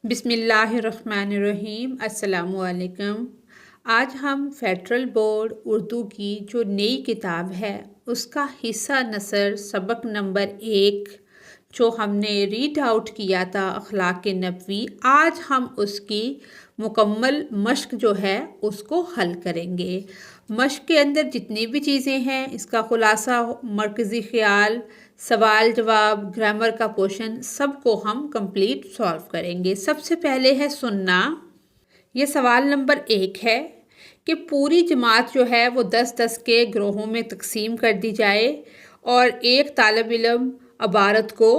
بسم اللہ الرحمن الرحیم۔ السلام علیکم۔ آج ہم فیڈرل بورڈ اردو کی جو نئی کتاب ہے اس کا حصہ نثر سبق نمبر 1 جو ہم نے ریڈ آؤٹ کیا تھا اخلاق نبوی، آج ہم اس کی مکمل مشق جو ہے اس کو حل کریں گے۔ مشق کے اندر جتنی بھی چیزیں ہیں اس کا خلاصہ، مرکزی خیال، سوال جواب، گرامر کا پورشن، سب کو ہم کمپلیٹ سالو کریں گے۔ سب سے پہلے ہے سننا۔ یہ سوال نمبر 1 ہے کہ پوری جماعت جو ہے وہ 10-10 کے گروہوں میں تقسیم کر دی جائے اور ایک طالب علم عبارت کو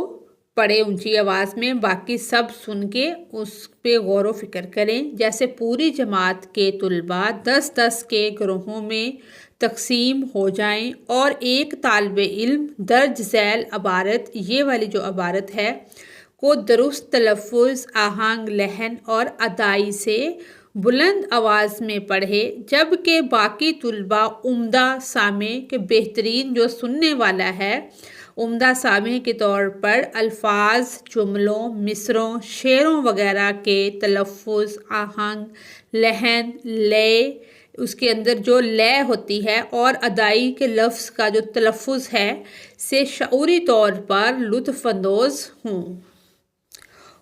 پڑھے اونچی آواز میں، باقی سب سن کے اس پہ غور و فکر کریں۔ جیسے پوری جماعت کے طلباء 10-10 کے گروہوں میں تقسیم ہو جائیں اور ایک طالب علم درج ذیل عبارت، یہ والی جو عبارت ہے، کو درست تلفظ، آہنگ، لحن اور ادائی سے بلند آواز میں پڑھے، جبکہ باقی طلباء عمدہ سامع کے بہترین جو سننے والا ہے، عمدہ سامع کے طور پر الفاظ، جملوں، مصروں، شعروں وغیرہ کے تلفظ، آہنگ، لحن، لے، اس کے اندر جو لے ہوتی ہے اور ادائی کے لفظ کا جو تلفظ ہے سے شعوری طور پر لطف اندوز ہوں۔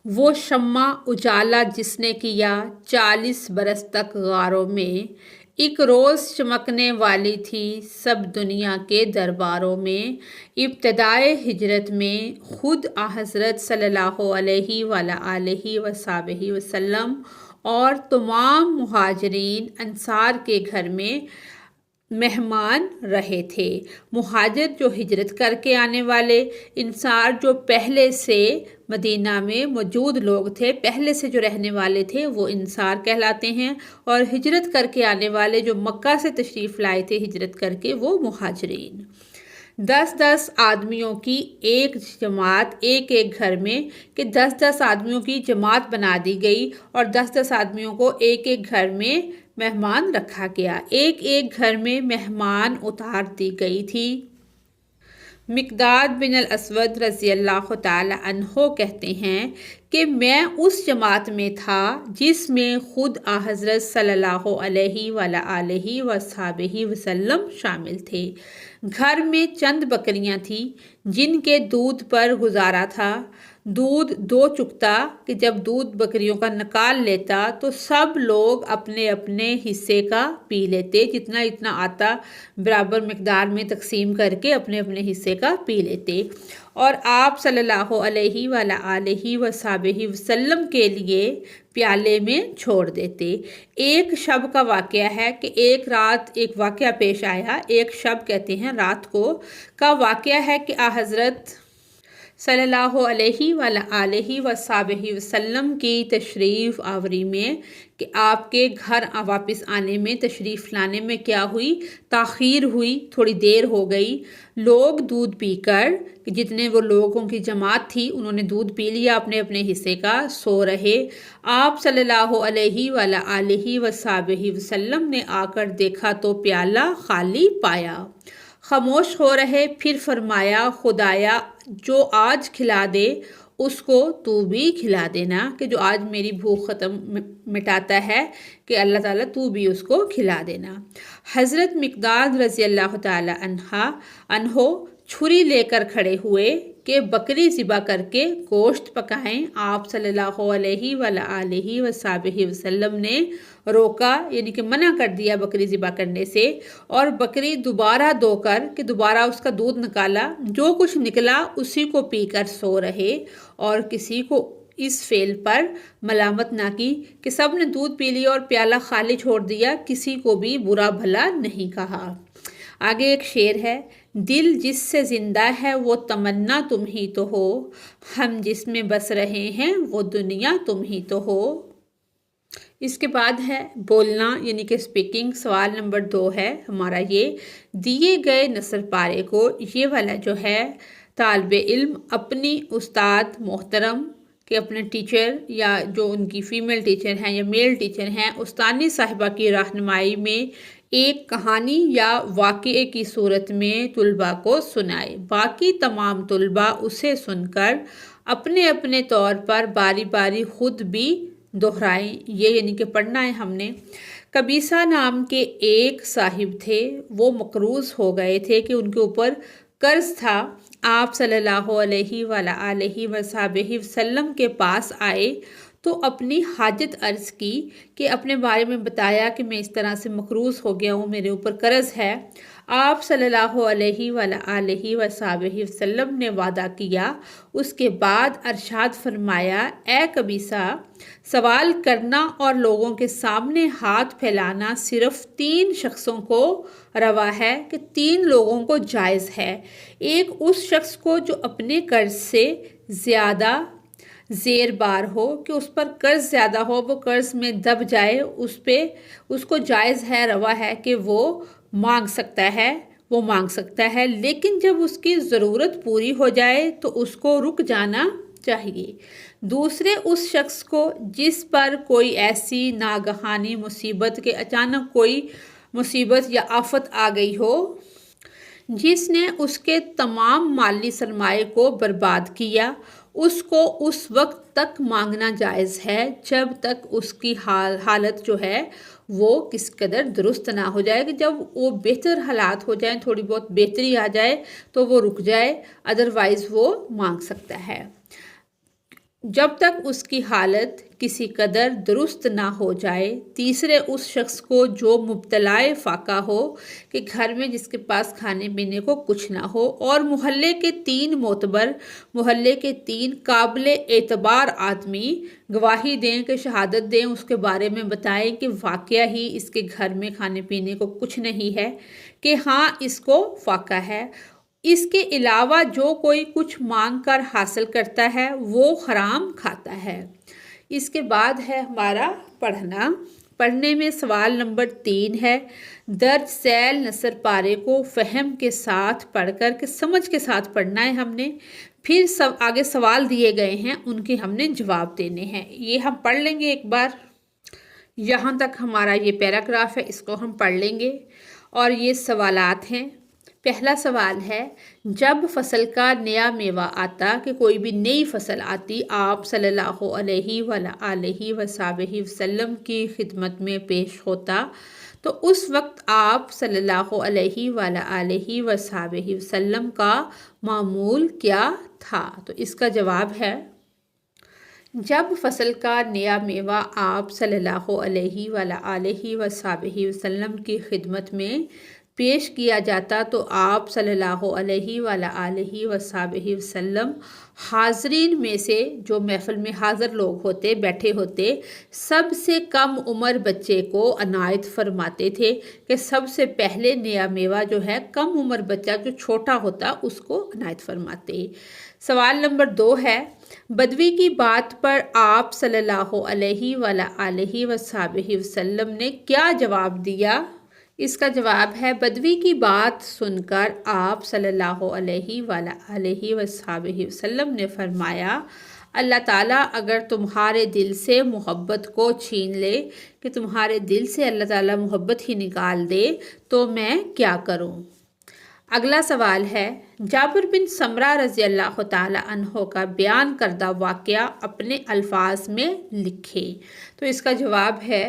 وہ شمع اجالا جس نے کیا 40 برس تک غاروں میں، ایک روز چمکنے والی تھی سب دنیا کے درباروں میں۔ ابتدائے ہجرت میں خود حضرت صلی اللہ علیہ وآلہ وصحبہ وسلم اور تمام مہاجرین انصار کے گھر میں مہمان رہے تھے۔ مہاجر جو ہجرت کر کے آنے والے، انصار جو پہلے سے مدینہ میں موجود لوگ تھے، پہلے سے جو رہنے والے تھے، وہ انصار کہلاتے ہیں، اور ہجرت کر کے آنے والے جو مکہ سے تشریف لائے تھے ہجرت کر کے، وہ مہاجرین۔ 10-10 آدمیوں کی ایک جماعت ایک ایک گھر میں، کہ 10-10 آدمیوں کی جماعت بنا دی گئی اور 10-10 آدمیوں کو ایک ایک گھر میں مہمان رکھا گیا، ایک ایک گھر میں مہمان اتار دی گئی تھی۔ مقداد بن الاسود رضی اللہ تعالی عنہ کہتے ہیں کہ میں اس جماعت میں تھا جس میں خود حضرت صلی اللہ علیہ وآلہ وصحبہ وسلم شامل تھے۔ گھر میں چند بکریاں تھیں جن کے دودھ پر گزارا تھا۔ دودھ 2 چکتا کہ جب دودھ بکریوں کا نکال لیتا تو سب لوگ اپنے اپنے حصے کا پی لیتے، جتنا اتنا آتا برابر مقدار میں تقسیم کر کے اپنے اپنے حصے کا پی لیتے، اور آپ صلی اللہ علیہ وآلہ وصحبہ وسلم کے لیے پیالے میں چھوڑ دیتے۔ ایک شب کا واقعہ ہے کہ ایک رات ایک واقعہ پیش آیا، ایک شب کہتے ہیں رات کو کا واقعہ ہے کہ حضرت صلی اللہ علیہ وآلہ وصحبہ وسلم کی تشریف آوری میں، کہ آپ کے گھر واپس آنے میں، تشریف لانے میں کیا ہوئی، تاخیر ہوئی، تھوڑی دیر ہو گئی۔ لوگ دودھ پی کر، کہ جتنے وہ لوگوں کی جماعت تھی انہوں نے دودھ پی لیا اپنے اپنے حصے کا، سو رہے۔ آپ صلی اللہ علیہ وآلہ وصحبہ وسلم نے آ کر دیکھا تو پیالہ خالی پایا۔ خاموش ہو رہے، پھر فرمایا خدایا جو آج کھلا دے اس کو تو بھی کھلا دینا، کہ جو آج میری بھوک ختم مٹاتا ہے کہ اللہ تعالیٰ تو بھی اس کو کھلا دینا۔ حضرت مقداد رضی اللہ تعالی عنہ چھری لے کر کھڑے ہوئے کہ بکری ذبح کر کے گوشت پکائیں۔ آپ صلی اللہ علیہ وآلہ وصحبہ وسلم نے روکا، یعنی کہ منع کر دیا بکری ذبح کرنے سے، اور بکری دوبارہ دو کر، کہ دوبارہ اس کا دودھ نکالا، جو کچھ نکلا اسی کو پی کر سو رہے، اور کسی کو اس فعل پر ملامت نہ کی کہ سب نے دودھ پی لیا اور پیالہ خالی چھوڑ دیا، کسی کو بھی برا بھلا نہیں کہا۔ آگے ایک شعر ہے، دل جس سے زندہ ہے وہ تمنا تم ہی تو ہو، ہم جس میں بس رہے ہیں وہ دنیا تم ہی تو ہو۔ اس کے بعد ہے بولنا، یعنی کہ اسپیکنگ۔ سوال نمبر 2 ہے ہمارا یہ، دیے گئے نثر پارے کو، یہ والا جو ہے طالب علم اپنی استاد محترم کہ اپنے ٹیچر یا جو ان کی فیمیل ٹیچر ہیں یا میل ٹیچر ہیں، استانی صاحبہ کی رہنمائی میں ایک کہانی یا واقعے کی صورت میں طلباء کو سنائے۔ باقی تمام طلباء اسے سن کر اپنے اپنے طور پر باری باری خود بھی دہرائیں۔ یہ یعنی کہ پڑھنا ہے ہم نے۔ قبیصہ نام کے ایک صاحب تھے، وہ مقروض ہو گئے تھے کہ ان کے اوپر قرض تھا۔ آپ صلی اللہ علیہ وآلہ وسلم کے پاس آئے تو اپنی حاجت عرض کی کہ اپنے بارے میں بتایا کہ میں اس طرح سے مقروض ہو گیا ہوں، میرے اوپر قرض ہے۔ آپ صلی اللہ علیہ وآلہ وسلم نے وعدہ کیا۔ اس کے بعد ارشاد فرمایا، اے قبیصہ، سوال کرنا اور لوگوں کے سامنے ہاتھ پھیلانا صرف 3 شخصوں کو روا ہے کہ 3 لوگوں کو جائز ہے۔ ایک اس شخص کو جو اپنے قرض سے زیادہ زیر بار ہو، کہ اس پر قرض زیادہ ہو، وہ قرض میں دب جائے، اس کو جائز ہے، روا ہے کہ وہ مانگ سکتا ہے، لیکن جب اس کی ضرورت پوری ہو جائے تو اس کو رک جانا چاہیے۔ دوسرے اس شخص کو جس پر کوئی ایسی ناگہانی مصیبت کہ اچانک کوئی مصیبت یا آفت آ گئی ہو جس نے اس کے تمام مالی سرمایے کو برباد کیا، اس کو اس وقت تک مانگنا جائز ہے جب تک اس کی حالت جو ہے وہ کس قدر درست نہ ہو جائے، کہ جب وہ بہتر حالات ہو جائیں، تھوڑی بہت بہتری آ جائے تو وہ رک جائے، ادروائز وہ مانگ سکتا ہے۔ جب تک اس کی حالت کسی قدر درست نہ ہو جائے۔ تیسرے اس شخص کو جو مبتلا فاقہ ہو، کہ گھر میں جس کے پاس کھانے پینے کو کچھ نہ ہو، اور محلے کے 3 معتبر، محلے کے 3 قابل اعتبار آدمی گواہی دیں، کہ شہادت دیں، اس کے بارے میں بتائیں کہ واقعہ ہی اس کے گھر میں کھانے پینے کو کچھ نہیں ہے، کہ ہاں اس کو فاقہ ہے۔ اس کے علاوہ جو کوئی کچھ مانگ کر حاصل کرتا ہے وہ حرام کھاتا ہے۔ اس کے بعد ہے ہمارا پڑھنے میں سوال نمبر 3 ہے، درج ذیل نثر پارے کو فہم کے ساتھ پڑھ کر کہ سمجھ کے ساتھ پڑھنا ہے ہم نے، پھر آگے سوال دیے گئے ہیں ان کے ہم نے جواب دینے ہیں۔ یہ ہم پڑھ لیں گے ایک بار، یہاں تک ہمارا یہ پیراگراف ہے، اس کو ہم پڑھ لیں گے اور یہ سوالات ہیں۔ پہلا سوال ہے، جب فصل کا نیا میوہ آتا، کہ کوئی بھی نئی فصل آتی، آپ صلی اللہ علیہ وآلہ وسلم کی خدمت میں پیش ہوتا تو اس وقت آپ صلی اللہ علیہ وآلہ وسلم کا معمول کیا تھا؟ تو اس کا جواب ہے، جب فصل کا نیا میوہ آپ صلی اللہ علیہ وآلہ وسلم کی خدمت میں پیش کیا جاتا تو آپ صلی اللہ علیہ وآلہ وسلم حاضرین میں سے، جو محفل میں حاضر لوگ ہوتے، بیٹھے ہوتے، سب سے کم عمر بچے کو عنایت فرماتے تھے، کہ سب سے پہلے نیا میوہ جو ہے کم عمر بچہ جو چھوٹا ہوتا اس کو عنایت فرماتے۔ سوال نمبر 2 ہے، بدوی کی بات پر آپ صلی اللہ علیہ وآلہ وسلم نے کیا جواب دیا؟ اس کا جواب ہے، بدوی کی بات سن کر آپ صلی اللہ علیہ وآلہ وسلم نے فرمایا، اللہ تعالیٰ اگر تمہارے دل سے محبت کو چھین لے، کہ تمہارے دل سے اللہ تعالیٰ محبت ہی نکال دے تو میں کیا کروں؟ اگلا سوال ہے، جابر بن سمرہ رضی اللہ تعالیٰ عنہ کا بیان کردہ واقعہ اپنے الفاظ میں لکھے۔ تو اس کا جواب ہے،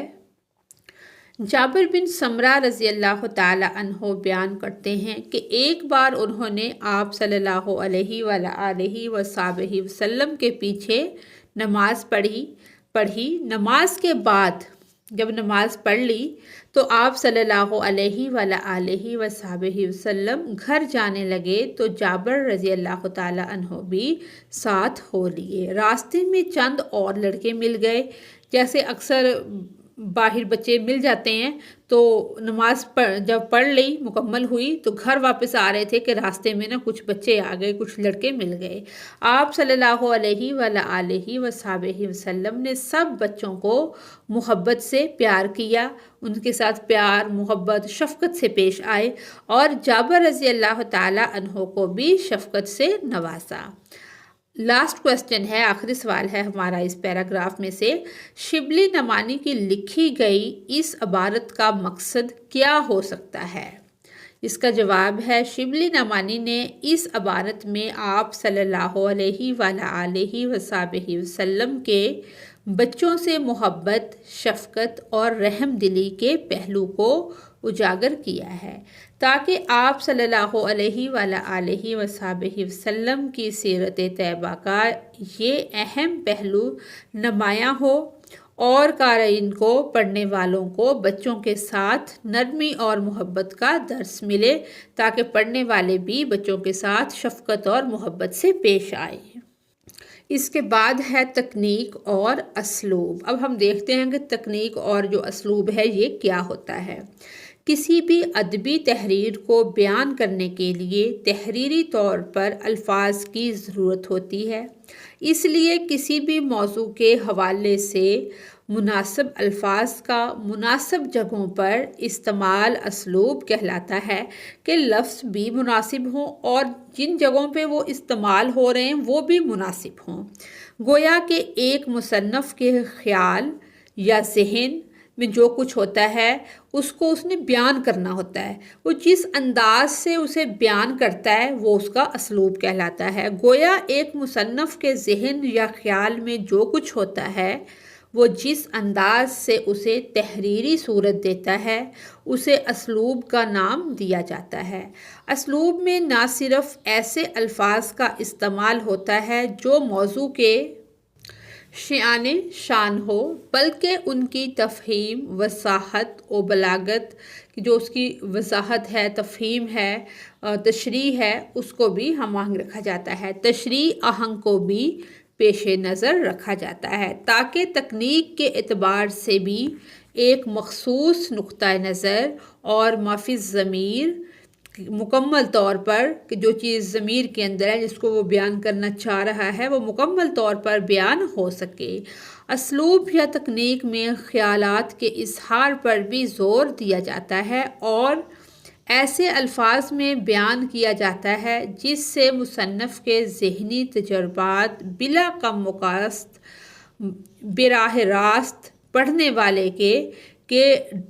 جابر بن سمرہ رضی اللہ تعالیٰ عنہ بیان کرتے ہیں کہ ایک بار انہوں نے آپ صلی اللہ علیہ وآلہ وسلم کے پیچھے نماز پڑھی۔ نماز کے بعد جب نماز پڑھ لی تو آپ صلی اللہ علیہ وآلہ وسلم گھر جانے لگے تو جابر رضی اللہ تعالیٰ عنہ بھی ساتھ ہو لیے۔ راستے میں چند اور لڑکے مل گئے، جیسے اکثر باہر بچے مل جاتے ہیں، تو نماز جب پڑھ لی مکمل ہوئی تو گھر واپس آ رہے تھے کہ راستے میں کچھ بچے آ گئے، کچھ لڑکے مل گئے۔ آپ صلی اللہ علیہ وآلہ وسلم نے سب بچوں کو محبت سے پیار کیا، ان کے ساتھ پیار، محبت، شفقت سے پیش آئے، اور جابر رضی اللہ تعالیٰ عنہ کو بھی شفقت سے نوازا۔ لاسٹ کویسچن ہے، آخری سوال ہے ہمارا اس پیراگراف میں سے، شبلی نعمانی کی لکھی گئی اس عبارت کا مقصد کیا ہو سکتا ہے؟ اس کا جواب ہے، شبلی نعمانی نے اس عبارت میں آپ صلی اللہ علیہ وآلہ وصحبہ وسلم کے بچوں سے محبت، شفقت اور رحم دلی کے پہلو کو اجاگر کیا ہے، تاکہ آپ صلی اللہ علیہ وآلہ وصحبہ وسلم کی سیرت طیبہ کا یہ اہم پہلو نمایاں ہو اور قارئین کو، پڑھنے والوں کو بچوں کے ساتھ نرمی اور محبت کا درس ملے، تاکہ پڑھنے والے بھی بچوں کے ساتھ شفقت اور محبت سے پیش آئیں۔ اس کے بعد ہے تکنیک اور اسلوب۔ اب ہم دیکھتے ہیں کہ تکنیک اور جو اسلوب ہے یہ کیا ہوتا ہے۔ کسی بھی ادبی تحریر کو بیان کرنے کے لیے تحریری طور پر الفاظ کی ضرورت ہوتی ہے، اس لیے کسی بھی موضوع کے حوالے سے مناسب الفاظ کا مناسب جگہوں پر استعمال اسلوب کہلاتا ہے کہ لفظ بھی مناسب ہوں اور جن جگہوں پہ وہ استعمال ہو رہے ہیں وہ بھی مناسب ہوں۔ گویا کہ ایک مصنف کے خیال یا ذہن میں جو کچھ ہوتا ہے اس کو اس نے بیان کرنا ہوتا ہے، وہ جس انداز سے اسے بیان کرتا ہے وہ اس کا اسلوب کہلاتا ہے۔ گویا ایک مصنف کے ذہن یا خیال میں جو کچھ ہوتا ہے وہ جس انداز سے اسے تحریری صورت دیتا ہے اسے اسلوب کا نام دیا جاتا ہے۔ اسلوب میں نہ صرف ایسے الفاظ کا استعمال ہوتا ہے جو موضوع کے شایان شان ہو، بلکہ ان کی تفہیم، وضاحت و بلاغت، جو اس کی وضاحت ہے، تفہیم ہے، تشریح ہے، اس کو بھی ہم آہنگ رکھا جاتا ہے۔ تشریح آہنگ کو بھی پیش نظر رکھا جاتا ہے، تاکہ تکنیک کے اعتبار سے بھی ایک مخصوص نقطہ نظر اور مافی ضمیر مکمل طور پر کہ جو چیز ضمیر کے اندر ہے جس کو وہ بیان کرنا چاہ رہا ہے وہ مکمل طور پر بیان ہو سکے۔ اسلوب یا تکنیک میں خیالات کے اظہار پر بھی زور دیا جاتا ہے اور ایسے الفاظ میں بیان کیا جاتا ہے جس سے مصنف کے ذہنی تجربات بلا کم و کاست براہ راست پڑھنے والے کے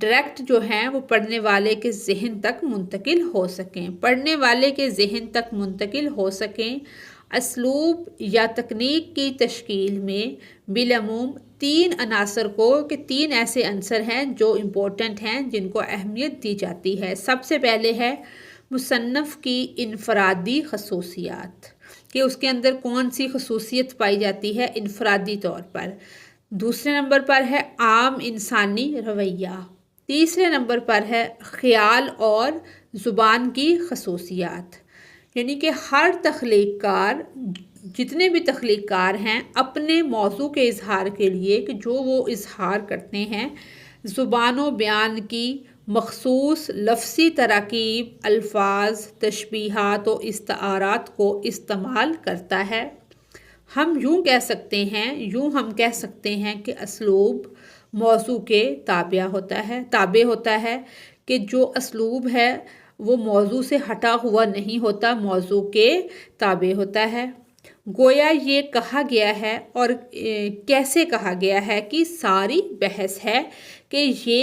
ڈائریکٹ جو ہیں وہ پڑھنے والے کے ذہن تک منتقل ہو سکیں، پڑھنے والے کے ذہن تک منتقل ہو سکیں۔ اسلوب یا تکنیک کی تشکیل میں بالعموم تین عناصر کو کہ تین ایسے عنصر ہیں جو امپورٹنٹ ہیں جن کو اہمیت دی جاتی ہے۔ سب سے پہلے ہے مصنف کی انفرادی خصوصیات، کہ اس کے اندر کون سی خصوصیت پائی جاتی ہے انفرادی طور پر۔ دوسرے نمبر پر ہے عام انسانی رویہ۔ تیسرے نمبر پر ہے خیال اور زبان کی خصوصیات، یعنی کہ ہر تخلیق کار، جتنے بھی تخلیق کار ہیں، اپنے موضوع کے اظہار کے لیے کہ جو وہ اظہار کرتے ہیں زبان و بیان کی مخصوص لفظی تراکیب، الفاظ، تشبیہات و استعارات کو استعمال کرتا ہے۔ ہم یوں کہہ سکتے ہیں کہ اسلوب موضوع کے تابع ہوتا ہے کہ جو اسلوب ہے وہ موضوع سے ہٹا ہوا نہیں ہوتا، موضوع کے تابع ہوتا ہے۔ گویا یہ کہا گیا ہے اور کیسے کہا گیا ہے کہ ساری بحث ہے کہ یہ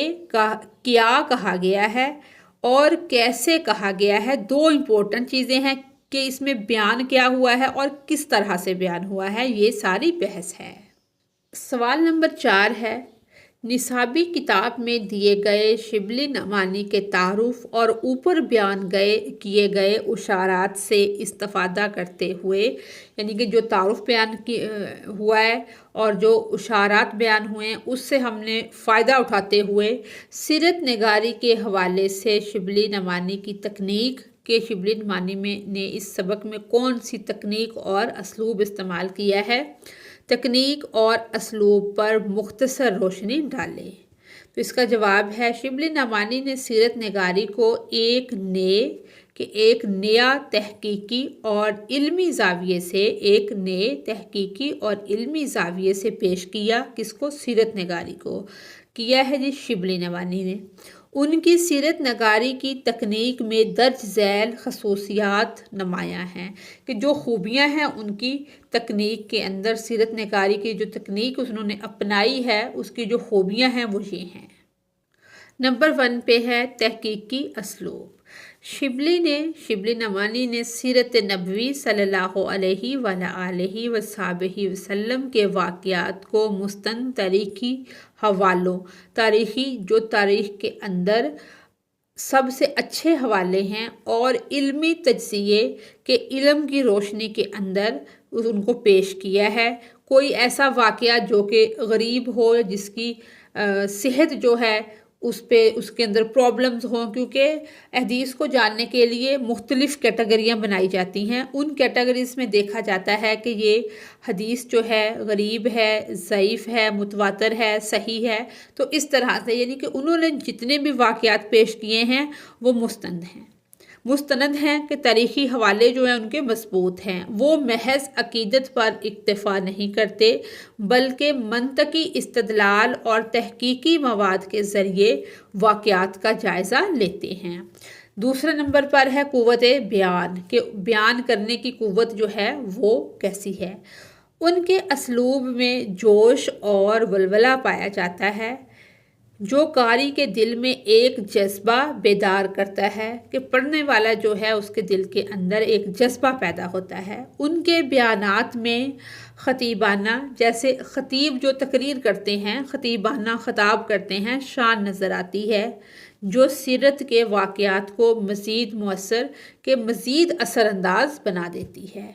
کیا کہا گیا ہے اور کیسے کہا گیا ہے۔ دو امپورٹنٹ چیزیں ہیں کہ اس میں بیان کیا ہوا ہے اور کس طرح سے بیان ہوا ہے، یہ ساری بحث ہے۔ سوال نمبر 4 ہے، نصابی کتاب میں دیے گئے شبلی نعمانی کے تعارف اور اوپر بیان کیے گئے اشارات سے استفادہ کرتے ہوئے، یعنی کہ جو تعارف بیان ہوا ہے اور جو اشارات بیان ہوئے ہیں اس سے ہم نے فائدہ اٹھاتے ہوئے سیرت نگاری کے حوالے سے شبلی نعمانی کی تکنیک کہ شبلی نعمانی نے اس سبق میں کون سی تکنیک اور اسلوب استعمال کیا ہے، تکنیک اور اسلوب پر مختصر روشنی ڈالے۔ تو اس کا جواب ہے، شبلی نعمانی نے سیرت نگاری کو ایک نیا تحقیقی اور علمی زاویے سے پیش کیا۔ کس کو؟ سیرت نگاری کو کیا ہے جی شبلی نعمانی نے، ان کی سیرت نگاری کی تکنیک میں درج ذیل خصوصیات نمایاں ہیں، کہ جو خوبیاں ہیں ان کی تکنیک کے اندر، سیرت نگاری کی جو تکنیک انہوں نے اپنائی ہے اس کی جو خوبیاں ہیں وہ یہ ہیں۔ نمبر 1 پہ ہے تحقیقی اسلوب۔ شبلی نعمانی نے سیرت نبوی صلی اللہ علیہ وآلہ وصحبہ وسلم کے واقعات کو مستند تاریخی حوالوں، تاریخ کے اندر سب سے اچھے حوالے ہیں اور علمی تجزیے کے علم کی روشنی کے اندر ان کو پیش کیا ہے۔ کوئی ایسا واقعہ جو کہ غریب ہو، جس کی صحت جو ہے اس کے اندر پرابلمز ہوں، کیونکہ حدیث کو جاننے کے لیے مختلف کیٹیگریاں بنائی جاتی ہیں۔ ان کیٹیگریز میں دیکھا جاتا ہے کہ یہ حدیث جو ہے غریب ہے، ضعیف ہے، متواتر ہے، صحیح ہے۔ تو اس طرح سے یعنی کہ انہوں نے جتنے بھی واقعات پیش کیے ہیں وہ مستند ہیں کہ تاریخی حوالے جو ہیں ان کے مضبوط ہیں۔ وہ محض عقیدت پر اکتفا نہیں کرتے بلکہ منطقی استدلال اور تحقیقی مواد کے ذریعے واقعات کا جائزہ لیتے ہیں۔ دوسرے نمبر پر ہے قوت بیان، کہ بیان کرنے کی قوت جو ہے وہ کیسی ہے۔ ان کے اسلوب میں جوش اور ولولہ پایا جاتا ہے جو قاری کے دل میں ایک جذبہ بیدار کرتا ہے، کہ پڑھنے والا جو ہے اس کے دل کے اندر ایک جذبہ پیدا ہوتا ہے۔ ان کے بیانات میں خطیبانہ، جیسے خطیب جو تقریر کرتے ہیں، خطیبانہ خطاب کرتے ہیں، شان نظر آتی ہے جو سیرت کے واقعات کو مزید مؤثر کہ مزید اثر انداز بنا دیتی ہے۔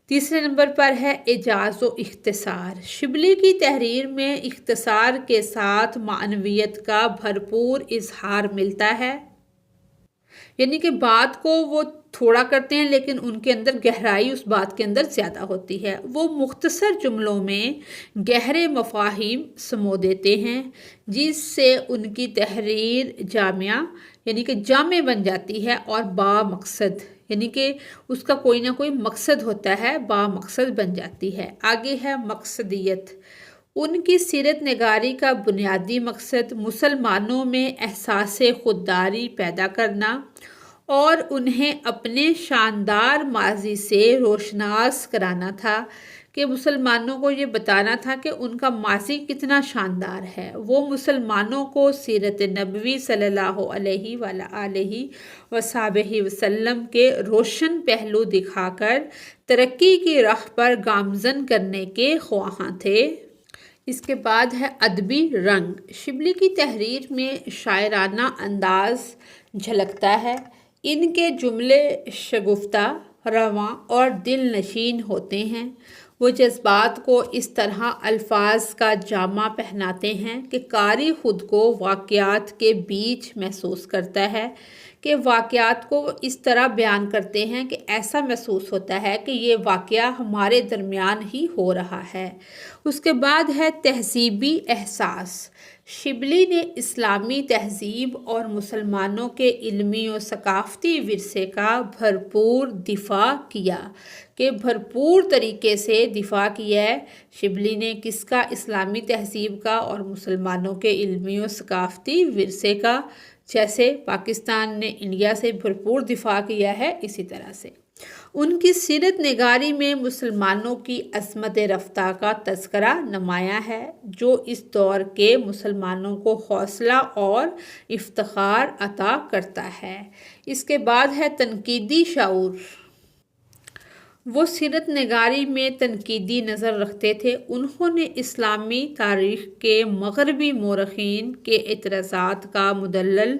تیسرے نمبر پر ہے اعجاز و اختصار۔ شبلی کی تحریر میں اختصار کے ساتھ معنویت کا بھرپور اظہار ملتا ہے، یعنی کہ بات کو وہ تھوڑا کرتے ہیں لیکن ان کے اندر گہرائی اس بات کے اندر زیادہ ہوتی ہے۔ وہ مختصر جملوں میں گہرے مفاہیم سمو دیتے ہیں جس سے ان کی تحریر جامعہ یعنی کہ جامع بن جاتی ہے اور با مقصد، یعنی کہ اس کا کوئی نہ کوئی مقصد ہوتا ہے، با مقصد بن جاتی ہے۔ آگے ہے مقصدیت۔ ان کی سیرت نگاری کا بنیادی مقصد مسلمانوں میں احساس خودداری پیدا کرنا اور انہیں اپنے شاندار ماضی سے روشناس کرانا تھا، کہ مسلمانوں کو یہ بتانا تھا کہ ان کا ماضی کتنا شاندار ہے۔ وہ مسلمانوں کو سیرت نبوی صلی اللہ علیہ وآلہ وصحبہ وسلم کے روشن پہلو دکھا کر ترقی کی راہ پر گامزن کرنے کے خواہاں تھے۔ اس کے بعد ہے ادبی رنگ۔ شبلی کی تحریر میں شاعرانہ انداز جھلکتا ہے۔ ان کے جملے شگفتہ، رواں اور دل نشین ہوتے ہیں۔ وہ جذبات کو اس طرح الفاظ کا جامہ پہناتے ہیں کہ قاری خود کو واقعات کے بیچ محسوس کرتا ہے، کہ واقعات کو اس طرح بیان کرتے ہیں کہ ایسا محسوس ہوتا ہے کہ یہ واقعہ ہمارے درمیان ہی ہو رہا ہے۔ اس کے بعد ہے تہذیبی احساس۔ شبلی نے اسلامی تہذیب اور مسلمانوں کے علمی و ثقافتی ورثے کا بھرپور دفاع کیا، کہ بھرپور طریقے سے دفاع کیا ہے شبلی نے کس کا؟ اسلامی تہذیب کا اور مسلمانوں کے علمی و ثقافتی ورثے کا۔ جیسے پاکستان نے انڈیا سے بھرپور دفاع کیا ہے، اسی طرح سے ان کی سیرت نگاری میں مسلمانوں کی عظمت رفتہ کا تذکرہ نمایاں ہے، جو اس دور کے مسلمانوں کو حوصلہ اور افتخار عطا کرتا ہے۔ اس کے بعد ہے تنقیدی شعور۔ وہ سیرت نگاری میں تنقیدی نظر رکھتے تھے۔ انہوں نے اسلامی تاریخ کے مغربی مورخین کے اعتراضات کا مدلل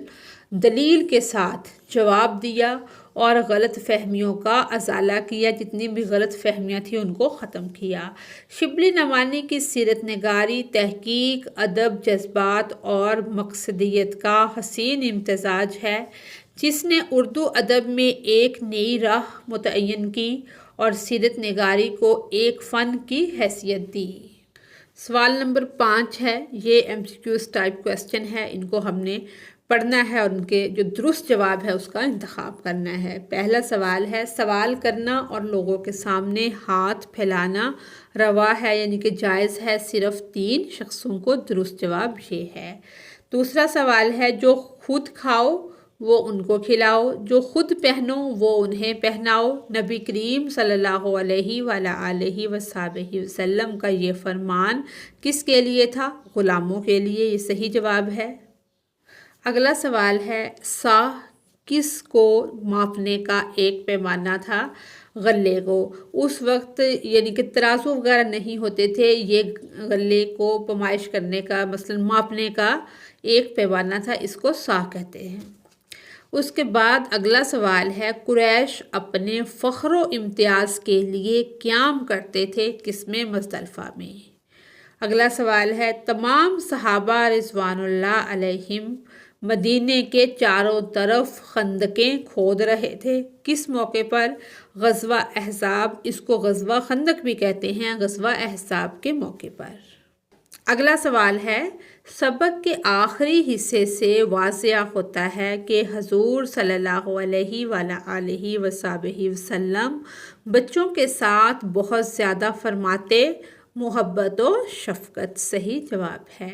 دلیل کے ساتھ جواب دیا اور غلط فہمیوں کا ازالہ کیا، جتنی بھی غلط فہمیاں تھیں ان کو ختم کیا۔ شبلی نعمانی کی سیرت نگاری تحقیق، ادب، جذبات اور مقصدیت کا حسین امتزاج ہے، جس نے اردو ادب میں ایک نئی راہ متعین کی اور سیرت نگاری کو ایک فن کی حیثیت دی۔ سوال نمبر 5 ہے، یہ MCQs ٹائپ کویسچن ہے، ان کو ہم نے پڑھنا ہے اور ان کے جو درست جواب ہے اس کا انتخاب کرنا ہے۔ پہلا سوال ہے، سوال کرنا اور لوگوں کے سامنے ہاتھ پھیلانا روا ہے یعنی کہ جائز ہے صرف 3 شخصوں کو؟ درست جواب یہ ہے۔ دوسرا سوال ہے جو خود کھاؤ وہ ان کو کھلاؤ، جو خود پہنو وہ انہیں پہناؤ۔ نبی کریم صلی اللہ علیہ وآلہ وصحبہ وسلم کا یہ فرمان کس کے لیے تھا؟ غلاموں کے لیے، یہ صحیح جواب ہے۔ اگلا سوال ہے سا کس کو ماپنے کا ایک پیمانہ تھا؟ غلے کو۔ اس وقت یعنی کہ ترازو وغیرہ نہیں ہوتے تھے، یہ غلے کو پیمائش کرنے کا مثلاً ماپنے کا ایک پیمانہ تھا، اس کو سا کہتے ہیں۔ اس کے بعد اگلا سوال ہے قریش اپنے فخر و امتیاز کے لیے قیام کرتے تھے کس میں؟ مزدلفہ میں۔ اگلا سوال ہے تمام صحابہ رضوان اللہ علیہم مدینے کے چاروں طرف خندقیں کھود رہے تھے، کس موقع پر؟ غزوہ احزاب، اس کو غزوہ خندق بھی کہتے ہیں، غزوہ احزاب کے موقع پر۔ اگلا سوال ہے سبق کے آخری حصے سے واضح ہوتا ہے کہ حضور صلی اللہ علیہ وآلہ وصحبہ وسلم بچوں کے ساتھ بہت زیادہ فرماتے محبت و شفقت، صحیح جواب ہے۔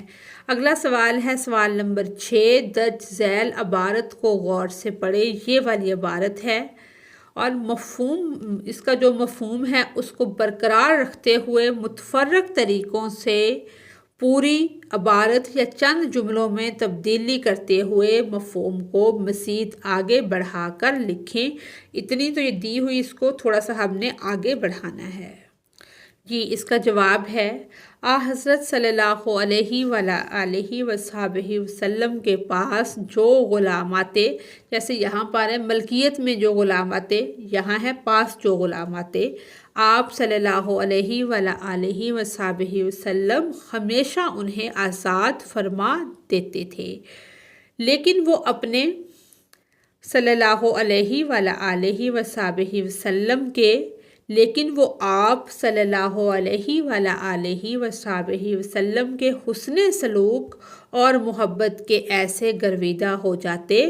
اگلا سوال ہے سوال نمبر 6، درج ذیل عبارت کو غور سے پڑھیں، یہ والی عبارت ہے اور مفہوم اس کا جو مفہوم ہے اس کو برقرار رکھتے ہوئے متفرق طریقوں سے پوری عبارت یا چند جملوں میں تبدیلی کرتے ہوئے مفہوم کو مزید آگے بڑھا کر لکھیں۔ اتنی تو یہ دی ہوئی، اس کو تھوڑا سا ہم نے آگے بڑھانا ہے۔ جی اس کا جواب ہے حضرت صلی اللہ علیہ وآلہ وصحبہ وسلم کے پاس جو غلام آتے، جیسے یہاں پر ہے ملکیت میں جو غلام آتے، یہاں ہے پاس جو غلام آتے، آپ صلی اللہ علیہ وآلہ وصحبہ وسلم ہمیشہ انہیں آزاد فرما دیتے تھے، لیکن وہ اپنے صلی اللہ علیہ وآلہ وصحبہ وسلم کے لیکن وہ آپ صلی اللہ علیہ وآلہ وصحبہ وسلم کے حسن سلوک اور محبت کے ایسے گرویدہ ہو جاتے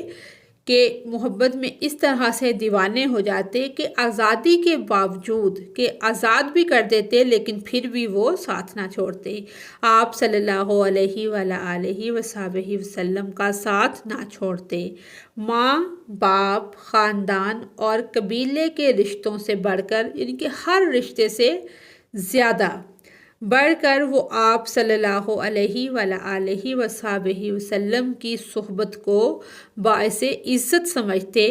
کہ محبت میں اس طرح سے دیوانے ہو جاتے کہ آزادی کے باوجود کہ آزاد بھی کر دیتے لیکن پھر بھی وہ ساتھ نہ چھوڑتے، آپ صلی اللہ علیہ وآلہ وصحبہ وسلم کا ساتھ نہ چھوڑتے۔ ماں باپ، خاندان اور قبیلے کے رشتوں سے بڑھ کر یعنی کہ ہر رشتے سے زیادہ بڑھ کر وہ آپ صلی اللہ علیہ وآلہ وصحبہ وسلم کی صحبت کو باعث عزت سمجھتے۔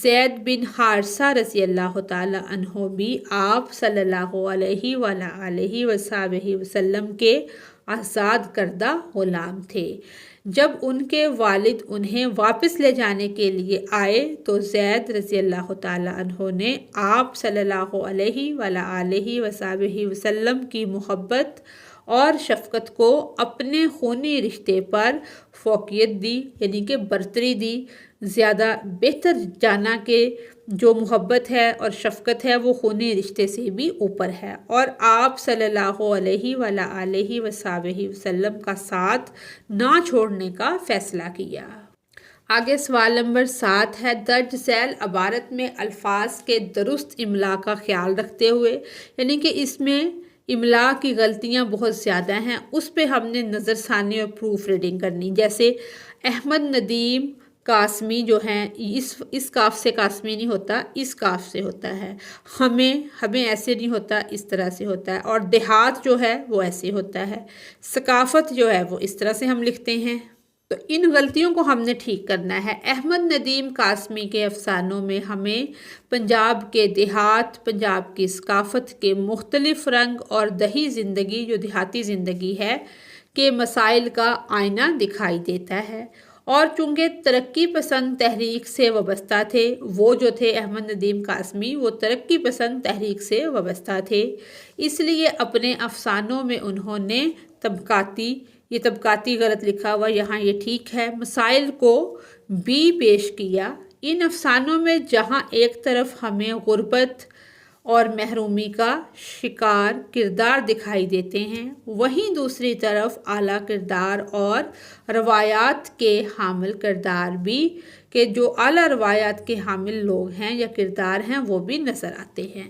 زید بن حارثہ رضی اللہ تعالی عنہ بھی آپ صلی اللہ علیہ وآلہ وصحبہ وسلم کے آزاد کردہ غلام تھے۔ جب ان کے والد انہیں واپس لے جانے کے لیے آئے تو زید رضی اللہ تعالی عنہ نے آپ صلی اللہ علیہ وآلہ وصحبہ وسلم کی محبت اور شفقت کو اپنے خونی رشتے پر فوقیت دی، یعنی کہ برتری دی، زیادہ بہتر جانا کہ جو محبت ہے اور شفقت ہے وہ خونی رشتے سے بھی اوپر ہے، اور آپ صلی اللہ علیہ وآلہ وصحبہ وسلم کا ساتھ نہ چھوڑنے کا فیصلہ کیا۔ آگے سوال نمبر 7 ہے درج ذیل عبارت میں الفاظ کے درست املا کا خیال رکھتے ہوئے، یعنی کہ اس میں املا کی غلطیاں بہت زیادہ ہیں، اس پہ ہم نے نظر ثانی اور پروف ریڈنگ کرنی، جیسے احمد ندیم قاسمی جو ہیں اس کاف سے قاسمی نہیں ہوتا، اس کاف سے ہوتا ہے، ہمیں ایسے نہیں ہوتا، اس طرح سے ہوتا ہے، اور دیہات جو ہے وہ ایسے ہوتا ہے، ثقافت جو ہے وہ اس طرح سے ہم لکھتے ہیں۔ تو ان غلطیوں کو ہم نے ٹھیک کرنا ہے۔ احمد ندیم قاسمی کے افسانوں میں ہمیں پنجاب کے دیہات، پنجاب کی ثقافت کے مختلف رنگ اور دیہی زندگی جو دیہاتی زندگی ہے کے مسائل کا آئینہ دکھائی دیتا ہے، اور چونکہ ترقی پسند تحریک سے وابستہ تھے، وہ جو تھے احمد ندیم قاسمی وہ ترقی پسند تحریک سے وابستہ تھے، اس لیے اپنے افسانوں میں انہوں نے یہ طبقاتی غلط لکھا ہوا، یہاں یہ ٹھیک ہے، مسائل کو بھی پیش کیا۔ ان افسانوں میں جہاں ایک طرف ہمیں غربت اور محرومی کا شکار کردار دکھائی دیتے ہیں، وہیں دوسری طرف اعلیٰ کردار اور روایات کے حامل کردار بھی کہ جو اعلیٰ روایات کے حامل لوگ ہیں یا کردار ہیں وہ بھی نظر آتے ہیں۔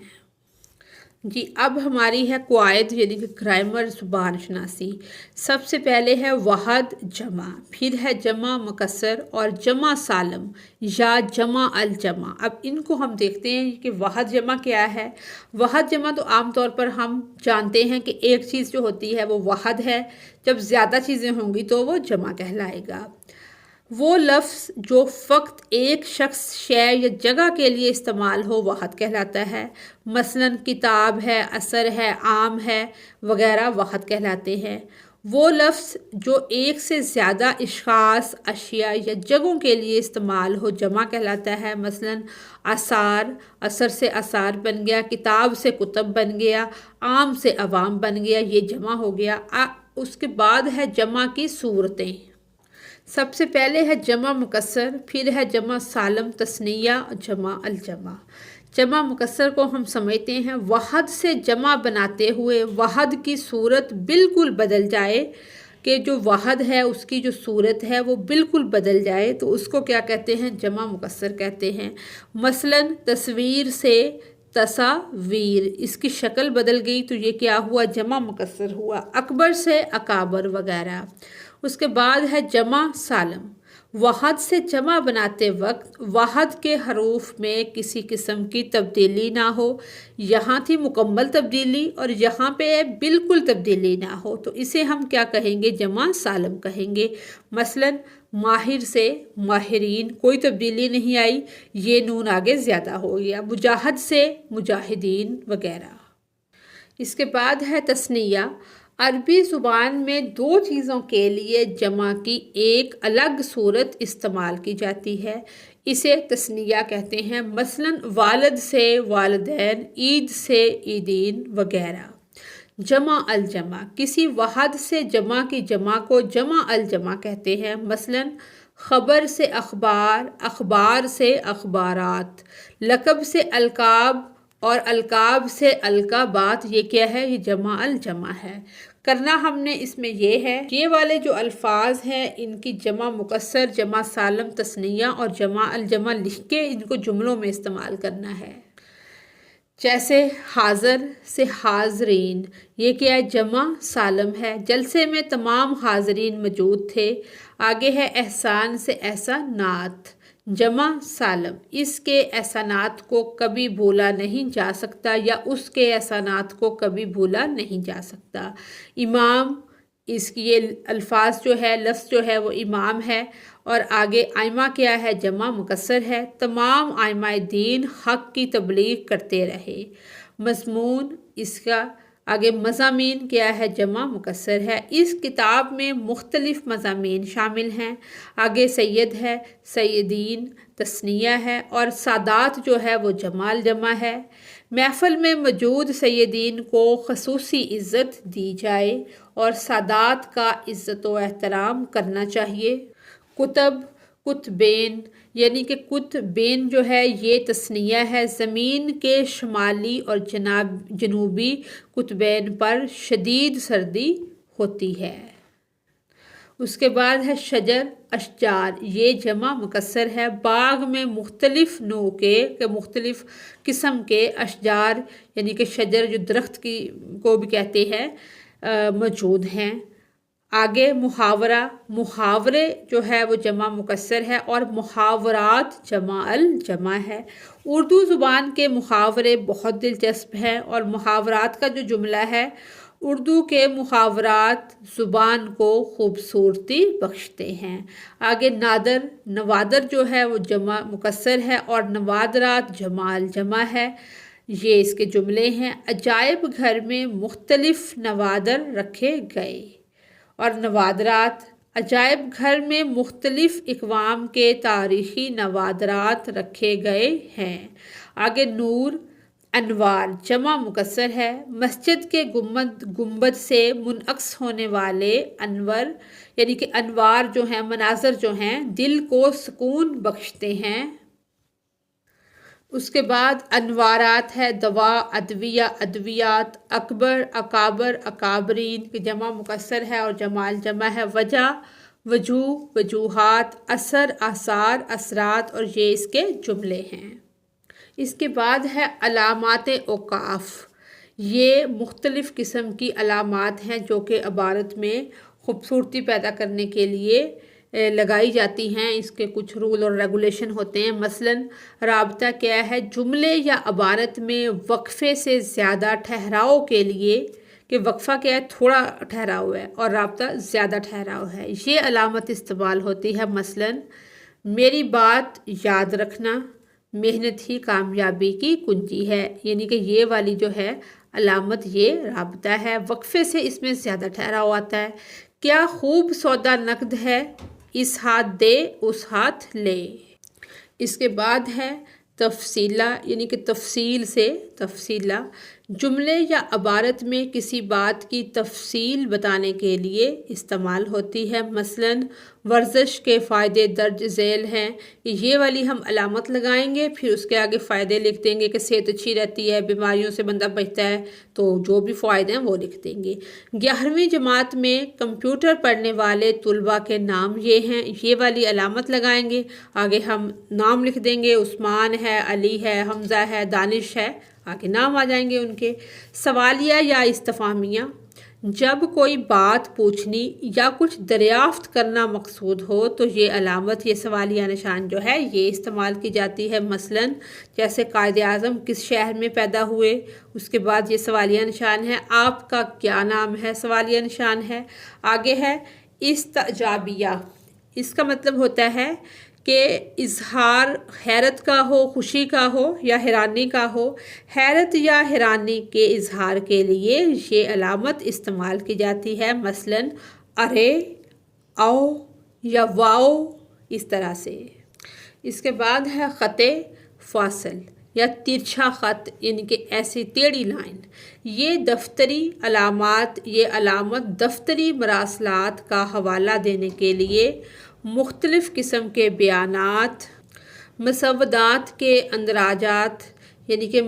جی اب ہماری ہے قواعد یعنی کہ گرامر زبان شناسی۔ سب سے پہلے ہے واحد جمع، پھر ہے جمع مکسر اور جمع سالم یا جمع الجمع۔ اب ان کو ہم دیکھتے ہیں کہ واحد جمع کیا ہے۔ واحد جمع تو عام طور پر ہم جانتے ہیں کہ ایک چیز جو ہوتی ہے وہ واحد ہے، جب زیادہ چیزیں ہوں گی تو وہ جمع کہلائے گا۔ وہ لفظ جو فقط ایک شخص، شے یا جگہ کے لیے استعمال ہو واحد کہلاتا ہے، مثلاً کتاب ہے، عصر ہے، عام ہے وغیرہ واحد کہلاتے ہیں۔ وہ لفظ جو ایک سے زیادہ اشخاص، اشیاء یا جگہوں کے لیے استعمال ہو جمع کہلاتا ہے، مثلاً آثار، عصر سے آثار بن گیا، کتاب سے کتب بن گیا، عام سے عوام بن گیا، یہ جمع ہو گیا۔ اس کے بعد ہے جمع کی صورتیں۔ سب سے پہلے ہے جمع مکسر، پھر ہے جمع سالم تثنیہ، جمع الجمع۔ جمع مکسر کو ہم سمجھتے ہیں واحد سے جمع بناتے ہوئے واحد کی صورت بالکل بدل جائے، کہ جو واحد ہے اس کی جو صورت ہے وہ بالکل بدل جائے تو اس کو کیا کہتے ہیں؟ جمع مکسر کہتے ہیں۔ مثلاً تصویر سے تصاویر، اس کی شکل بدل گئی تو یہ کیا ہوا؟ جمع مکسر ہوا۔ اکبر سے اکابر وغیرہ۔ اس کے بعد ہے جمع سالم۔ واحد سے جمع بناتے وقت واحد کے حروف میں کسی قسم کی تبدیلی نہ ہو، یہاں تھی مکمل تبدیلی اور یہاں پہ بالکل تبدیلی نہ ہو تو اسے ہم کیا کہیں گے؟ جمع سالم کہیں گے۔ مثلاً ماہر سے ماہرین، کوئی تبدیلی نہیں آئی، یہ نون آگے زیادہ ہو گیا۔ مجاہد سے مجاہدین وغیرہ۔ اس کے بعد ہے تثنیہ۔ عربی زبان میں دو چیزوں کے لیے جمع کی ایک الگ صورت استعمال کی جاتی ہے، اسے تثنیہ کہتے ہیں۔ مثلاً والد سے والدین، عید سے عیدین وغیرہ۔ جمع الجمع، کسی واحد سے جمع کی جمع کو جمع الجمع کہتے ہیں۔ مثلاً خبر سے اخبار، اخبار سے اخبارات، لقب سے القاب اور القاب سے القابات، یہ کیا ہے؟ یہ جمع الجمع ہے۔ کرنا ہم نے اس میں یہ ہے، یہ والے جو الفاظ ہیں ان کی جمع مکسر، جمع سالم تثنیہ اور جمع الجمع لکھ کے ان کو جملوں میں استعمال کرنا ہے۔ جیسے حاضر سے حاضرین، یہ کیا ہے؟ جمع سالم ہے۔ جلسے میں تمام حاضرین موجود تھے۔ آگے ہے احسان سے احسانات، جمع سالم، اس کے احسانات کو کبھی بھولا نہیں جا سکتا یا اس کے احسانات کو کبھی بھولا نہیں جا سکتا۔ امام، اس کی یہ الفاظ جو ہے، لفظ جو ہے وہ امام ہے۔ اور آگے آئمہ کیا ہے؟ جمع مکسر ہے۔ تمام آئمہ دین حق کی تبلیغ کرتے رہے۔ مضمون، اس کا آگے مضامین کیا ہے؟ جمع مکسر ہے۔ اس کتاب میں مختلف مضامین شامل ہیں۔ آگے سید ہے، سیدین تثنیہ ہے اور سادات جو ہے وہ جمع الجمع ہے۔ محفل میں موجود سیدین کو خصوصی عزت دی جائے اور سادات کا عزت و احترام کرنا چاہیے۔ کتب، کتبین، یعنی کہ کتبین جو ہے یہ تثنیہ ہے۔ زمین کے شمالی اور جنوبی قطبین پر شدید سردی ہوتی ہے۔ اس کے بعد ہے شجر، اشجار، یہ جمع مکسر ہے۔ باغ میں مختلف نوع کے مختلف قسم کے اشجار یعنی کہ شجر جو درخت کی کو بھی کہتے ہیں موجود ہیں۔ آگے محاورہ، محاورے جو ہے وہ جمع مکسر ہے اور محاورات جمع الجمع ہے۔ اردو زبان کے محاورے بہت دلچسپ ہیں اور محاورات کا جو جملہ ہے، اردو کے محاورات زبان کو خوبصورتی بخشتے ہیں۔ آگے نادر، نوادر جو ہے وہ جمع مکسر ہے اور نوادرات جمع الجمع ہے، یہ اس کے جملے ہیں۔ عجائب گھر میں مختلف نوادر رکھے گئے اور نوادرات، عجائب گھر میں مختلف اقوام کے تاریخی نوادرات رکھے گئے ہیں۔ آگے نور، انوار، جمع مکسر ہے۔ مسجد کے گنبد سے منعکس ہونے والے انور یعنی کہ انوار جو ہیں، مناظر جو ہیں، دل کو سکون بخشتے ہیں۔ اس کے بعد انوارات ہے، دوا، ادویہ، ادویات، اکبر، اکابر، اکابرین کی جمع مکسر ہے اور جمع الجمع ہے۔ وجہ، وجوہ، وجوہات، اثر، آثار، اثرات اور یہ اس کے جملے ہیں۔ اس کے بعد ہے علامات اوقاف، یہ مختلف قسم کی علامات ہیں جو کہ عبارت میں خوبصورتی پیدا کرنے کے لیے لگائی جاتی ہیں۔ اس کے کچھ رول اور ریگولیشن ہوتے ہیں۔ مثلاً رابطہ کیا ہے؟ جملے یا عبارت میں وقفے سے زیادہ ٹھہراؤ کے لیے، کہ وقفہ کیا ہے؟ تھوڑا ٹھہراؤ ہے اور رابطہ زیادہ ٹھہراؤ ہے، یہ علامت استعمال ہوتی ہے۔ مثلاً میری بات یاد رکھنا، محنت ہی کامیابی کی کنجی ہے، یعنی کہ یہ والی جو ہے علامت یہ رابطہ ہے، وقفے سے اس میں زیادہ ٹھہراؤ آتا ہے۔ کیا خوب سودا نقد ہے، اس ہاتھ دے اس ہاتھ لے۔ اس کے بعد ہے تفصیلہ، یعنی کہ تفصیل سے تفصیلہ، جملے یا عبارت میں کسی بات کی تفصیل بتانے کے لیے استعمال ہوتی ہے۔ مثلاً ورزش کے فائدے درج ذیل ہیں، یہ والی ہم علامت لگائیں گے، پھر اس کے آگے فائدے لکھ دیں گے کہ صحت اچھی رہتی ہے، بیماریوں سے بندہ بچتا ہے، تو جو بھی فائدے ہیں وہ لکھ دیں گے۔ 11ویں جماعت میں کمپیوٹر پڑھنے والے طلباء کے نام یہ ہیں، یہ والی علامت لگائیں گے، آگے ہم نام لکھ دیں گے، عثمان ہے، علی ہے، حمزہ ہے، دانش ہے، آگے نام آ جائیں گے ان کے۔ سوالیہ یا استفہامیہ، جب کوئی بات پوچھنی یا کچھ دریافت کرنا مقصود ہو تو یہ علامت، یہ سوالیہ نشان جو ہے یہ استعمال کی جاتی ہے۔ مثلاً جیسے قائد اعظم کس شہر میں پیدا ہوئے، اس کے بعد یہ سوالیہ نشان ہے۔ آپ کا کیا نام ہے، سوالیہ نشان ہے۔ آگے ہے استعجابیہ، اس کا مطلب ہوتا ہے کہ اظہار حیرت کا ہو، خوشی کا ہو یا حیرانی کا ہو۔ حیرت یا حیرانی کے اظہار کے لیے یہ علامت استعمال کی جاتی ہے۔ مثلاً ارے، او یا واؤ، اس طرح سے۔ اس کے بعد ہے خط فاصل یا ترچھا خط، یعنی کہ ایسی ٹیڑھی لائن۔ یہ دفتری علامات، یہ علامت دفتری مراسلات کا حوالہ دینے کے لیے مختلف قسم کے بیانات، مسودات کے اندراجات، یعنی کہ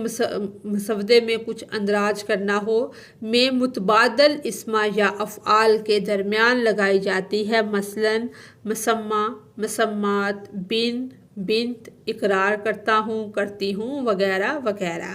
مسودے میں کچھ اندراج کرنا ہو، میں متبادل اسما یا افعال کے درمیان لگائی جاتی ہے۔ مثلاً مسمہ، مسمات، بن، بنت، اقرار کرتا ہوں، کرتی ہوں، وغیرہ وغیرہ۔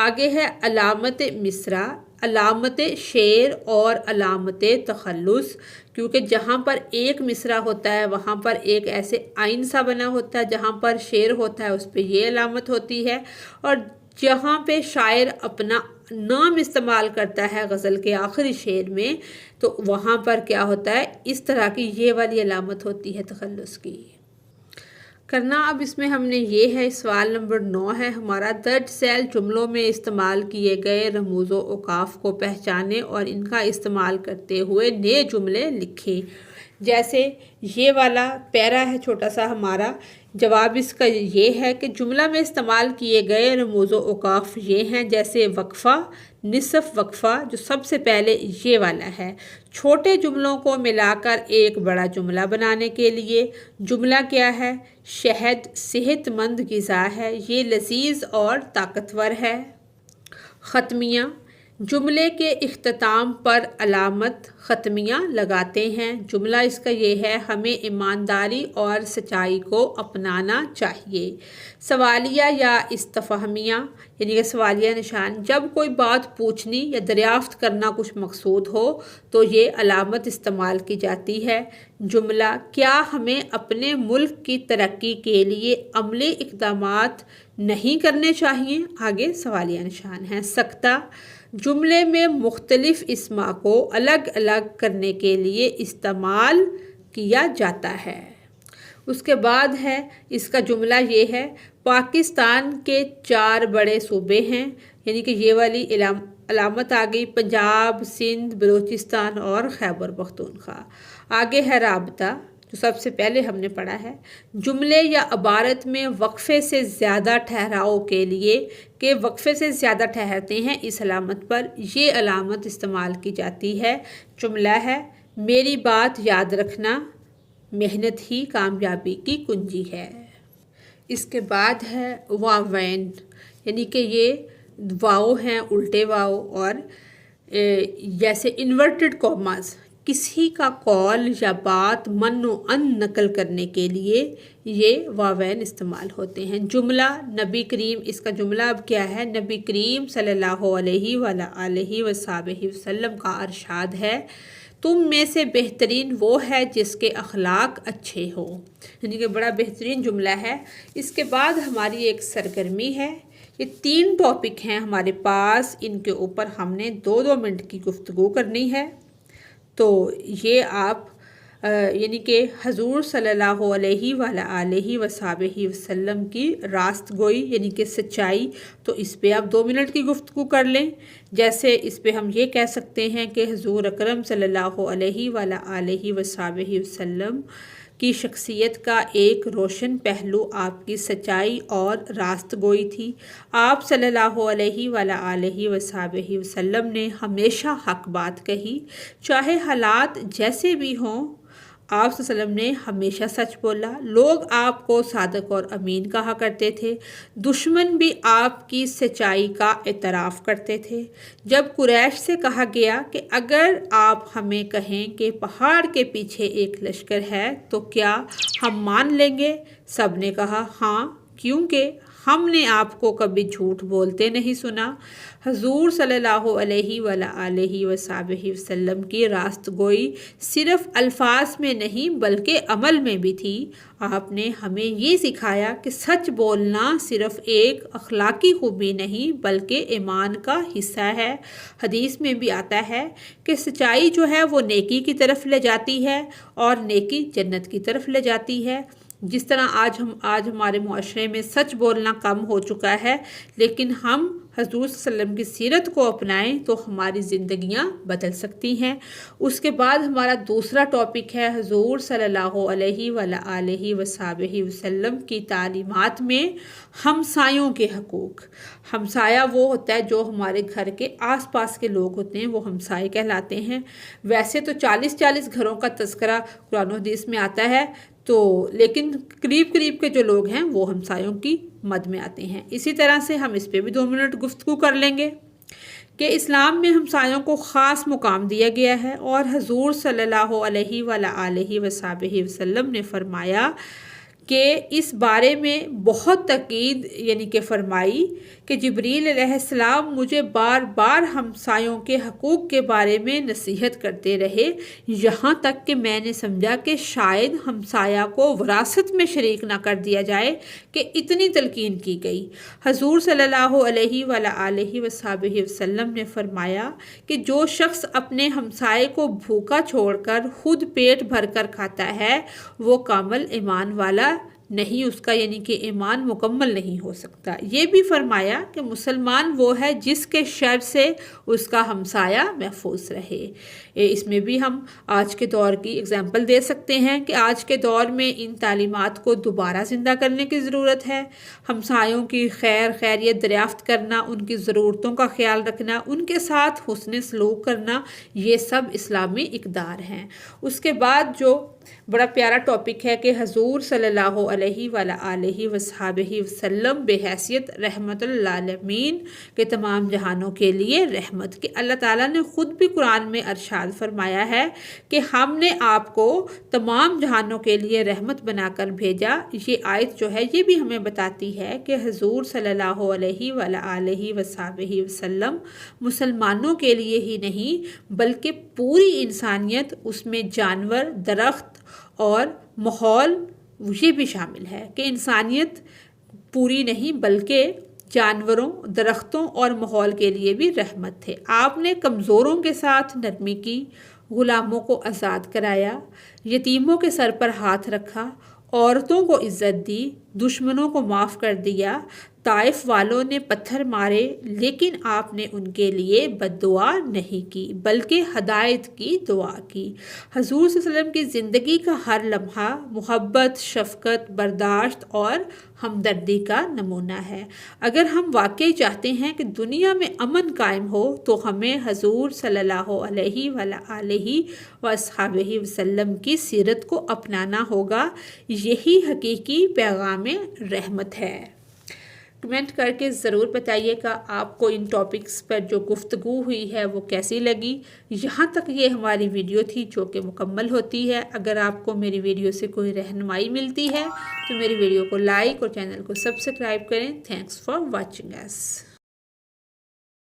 آگے ہے علامت مصرع، علامت شعر اور علامت تخلص، کیونکہ جہاں پر ایک مصرع ہوتا ہے وہاں پر ایک ایسے آئین سا بنا ہوتا ہے، جہاں پر شعر ہوتا ہے اس پہ یہ علامت ہوتی ہے، اور جہاں پہ شاعر اپنا نام استعمال کرتا ہے غزل کے آخری شعر میں تو وہاں پر کیا ہوتا ہے، اس طرح کی یہ والی علامت ہوتی ہے تخلص کی کرنا۔ اب اس میں ہم نے یہ ہے، سوال نمبر 9 ہے ہمارا، درج ذیل جملوں میں استعمال کیے گئے رموز و اوقاف کو پہچانیں اور ان کا استعمال کرتے ہوئے نئے جملے لکھیں۔ جیسے یہ والا پیرا ہے چھوٹا سا ہمارا، جواب اس کا یہ ہے کہ جملہ میں استعمال کیے گئے رموز و اوقاف یہ ہیں، جیسے وقفہ، نصف وقفہ جو سب سے پہلے یہ والا ہے، چھوٹے جملوں کو ملا کر ایک بڑا جملہ بنانے کے لیے۔ جملہ کیا ہے؟ شہد صحت مند غذا ہے، یہ لذیذ اور طاقتور ہے۔ ختمیہ، جملے کے اختتام پر علامت ختمیہ لگاتے ہیں۔ جملہ اس کا یہ ہے، ہمیں ایمانداری اور سچائی کو اپنانا چاہیے۔ سوالیہ یا استفہامیہ، یعنی کہ سوالیہ نشان، جب کوئی بات پوچھنی یا دریافت کرنا کچھ مقصود ہو تو یہ علامت استعمال کی جاتی ہے۔ جملہ، کیا ہمیں اپنے ملک کی ترقی کے لیے عملی اقدامات نہیں کرنے چاہیے؟ آگے سوالیہ نشان ہے۔ سکتہ، جملے میں مختلف اسما کو الگ الگ کرنے کے لیے استعمال کیا جاتا ہے۔ اس کے بعد ہے اس کا جملہ یہ ہے، پاکستان کے 4 بڑے صوبے ہیں، یعنی کہ یہ والی علامت آ گئی، پنجاب، سندھ، بلوچستان اور خیبر پختونخوا۔ آگے ہے رابطہ، جو سب سے پہلے ہم نے پڑھا ہے، جملے یا عبارت میں وقفے سے زیادہ ٹھہراؤ کے لیے، کہ وقفے سے زیادہ ٹھہرتے ہیں اس علامت پر، یہ علامت استعمال کی جاتی ہے۔ جملہ ہے، میری بات یاد رکھنا، محنت ہی کامیابی کی کنجی ہے۔ اس کے بعد ہے واوین، یعنی کہ یہ واو ہیں، الٹے واو، اور جیسے انورٹڈ کوماز، کسی کا قول یا بات من و ان نقل کرنے کے لیے یہ واوین استعمال ہوتے ہیں۔ جملہ نبی کریم، اس کا جملہ اب کیا ہے؟ نبی کریم صلی اللہ علیہ وآلہ وصحبہ وسلم کا ارشاد ہے، تم میں سے بہترین وہ ہے جس کے اخلاق اچھے ہوں، یعنی کہ بڑا بہترین جملہ ہے۔ اس کے بعد ہماری ایک سرگرمی ہے، یہ 3 ٹاپک ہیں ہمارے پاس، ان کے اوپر ہم نے 2 منٹ کی گفتگو کرنی ہے۔ تو یہ آپ یعنی کہ حضور صلی اللہ علیہ وآلہ وصحبہ وسلم کی راست گوئی یعنی کہ سچائی، تو اس پہ آپ 2 منٹ کی گفتگو کر لیں۔ جیسے اس پہ ہم یہ کہہ سکتے ہیں کہ حضور اکرم صلی اللہ علیہ وآلہ وصحبہ وسلم کی شخصیت کا ایک روشن پہلو آپ کی سچائی اور راست گوئی تھی۔ آپ صلی اللہ علیہ وآلہ وصحبہ وسلم نے ہمیشہ حق بات کہی، چاہے حالات جیسے بھی ہوں۔ آپ صلی اللہ علیہ وسلم نے ہمیشہ سچ بولا، لوگ آپ کو صادق اور امین کہا کرتے تھے، دشمن بھی آپ کی سچائی کا اعتراف کرتے تھے۔ جب قریش سے کہا گیا کہ اگر آپ ہمیں کہیں کہ پہاڑ کے پیچھے ایک لشکر ہے تو کیا ہم مان لیں گے؟ سب نے کہا ہاں، کیونکہ ہم نے آپ کو کبھی جھوٹ بولتے نہیں سنا۔ حضور صلی اللہ علیہ وآلہ وصحبہ وسلم کی راست گوئی صرف الفاظ میں نہیں بلکہ عمل میں بھی تھی۔ آپ نے ہمیں یہ سکھایا کہ سچ بولنا صرف ایک اخلاقی خوبی نہیں بلکہ ایمان کا حصہ ہے۔ حدیث میں بھی آتا ہے کہ سچائی جو ہے وہ نیکی کی طرف لے جاتی ہے اور نیکی جنت کی طرف لے جاتی ہے۔ جس طرح آج ہمارے معاشرے میں سچ بولنا کم ہو چکا ہے، لیکن ہم حضور صلی اللہ علیہ وسلم کی سیرت کو اپنائیں تو ہماری زندگیاں بدل سکتی ہیں۔ اس کے بعد ہمارا دوسرا ٹاپک ہے حضور صلی اللہ علیہ وآلہ وصحبہ وسلم کی تعلیمات میں ہمسایوں کے حقوق۔ ہمسایہ وہ ہوتا ہے جو ہمارے گھر کے آس پاس کے لوگ ہوتے ہیں، وہ ہمسائے کہلاتے ہیں۔ ویسے تو 40 گھروں کا تذکرہ قرآن و حدیث میں آتا ہے، لیکن قریب کے جو لوگ ہیں وہ ہمسایوں کی مد میں آتے ہیں۔ اسی طرح سے ہم اس پہ بھی 2 منٹ گفتگو کر لیں گے کہ اسلام میں ہمسایوں کو خاص مقام دیا گیا ہے، اور حضور صلی اللہ علیہ وآلہ وصحبہ وسلم نے فرمایا کہ اس بارے میں بہت تاکید یعنی کہ فرمائی کہ جبریل علیہ السلام مجھے بار بار ہمسایوں کے حقوق کے بارے میں نصیحت کرتے رہے، یہاں تک کہ میں نے سمجھا کہ شاید ہمسایہ کو وراثت میں شریک نہ کر دیا جائے کہ اتنی تلقین کی گئی۔ حضور صلی اللہ علیہ وآلہ وصحبہ وسلم نے فرمایا کہ جو شخص اپنے ہمسائے کو بھوکا چھوڑ کر خود پیٹ بھر کر کھاتا ہے وہ کامل ایمان والا نہیں، اس کا یعنی کہ ایمان مکمل نہیں ہو سکتا۔ یہ بھی فرمایا کہ مسلمان وہ ہے جس کے شر سے اس کا ہمسایہ محفوظ رہے۔ اس میں بھی ہم آج کے دور کی اگزامپل دے سکتے ہیں کہ آج کے دور میں ان تعلیمات کو دوبارہ زندہ کرنے کی ضرورت ہے۔ ہمسایوں کی خیریت دریافت کرنا، ان کی ضرورتوں کا خیال رکھنا، ان کے ساتھ حسن سلوک کرنا، یہ سب اسلامی اقدار ہیں۔ اس کے بعد جو بڑا پیارا ٹاپک ہے کہ حضور صلی اللہ علیہ وآلہ وصحبہ وسلم بے حیثیت رحمت للعالمین کے تمام جہانوں کے لیے رحمت، کہ اللہ تعالیٰ نے خود بھی قرآن میں ارشاد فرمایا ہے کہ ہم نے آپ کو تمام جہانوں کے لیے رحمت بنا کر بھیجا۔ یہ آیت جو ہے یہ بھی ہمیں بتاتی ہے کہ حضور صلی اللہ علیہ وآلہ وصحبہ وسلم مسلمانوں کے لیے ہی نہیں بلکہ پوری انسانیت، اس میں جانور، درخت اور ماحول یہ بھی شامل ہے کہ انسانیت پوری نہیں بلکہ جانوروں، درختوں اور ماحول کے لیے بھی رحمت تھے۔ آپ نے کمزوروں کے ساتھ نرمی کی، غلاموں کو آزاد کرایا، یتیموں کے سر پر ہاتھ رکھا، عورتوں کو عزت دی، دشمنوں کو معاف کر دیا۔ طائف والوں نے پتھر مارے لیکن آپ نے ان کے لیے بد دعا نہیں کی بلکہ ہدایت کی دعا کی۔ حضور صلی اللہ علیہ وسلم کی زندگی کا ہر لمحہ محبت، شفقت، برداشت اور ہمدردی کا نمونہ ہے۔ اگر ہم واقعی چاہتے ہیں کہ دنیا میں امن قائم ہو تو ہمیں حضور صلی اللہ علیہ وآلہ وصحبہ وسلم کی سیرت کو اپنانا ہوگا۔ یہی حقیقی پیغام رحمت ہے۔ کمنٹ کر کے ضرور بتائیے گا آپ کو ان ٹاپکس پر جو گفتگو ہوئی ہے وہ کیسی لگی۔ یہاں تک یہ ہماری ویڈیو تھی جو کہ مکمل ہوتی ہے۔ اگر آپ کو میری ویڈیو سے کوئی رہنمائی ملتی ہے تو میری ویڈیو کو لائک اور چینل کو سبسکرائب کریں۔ Thanks for watching us.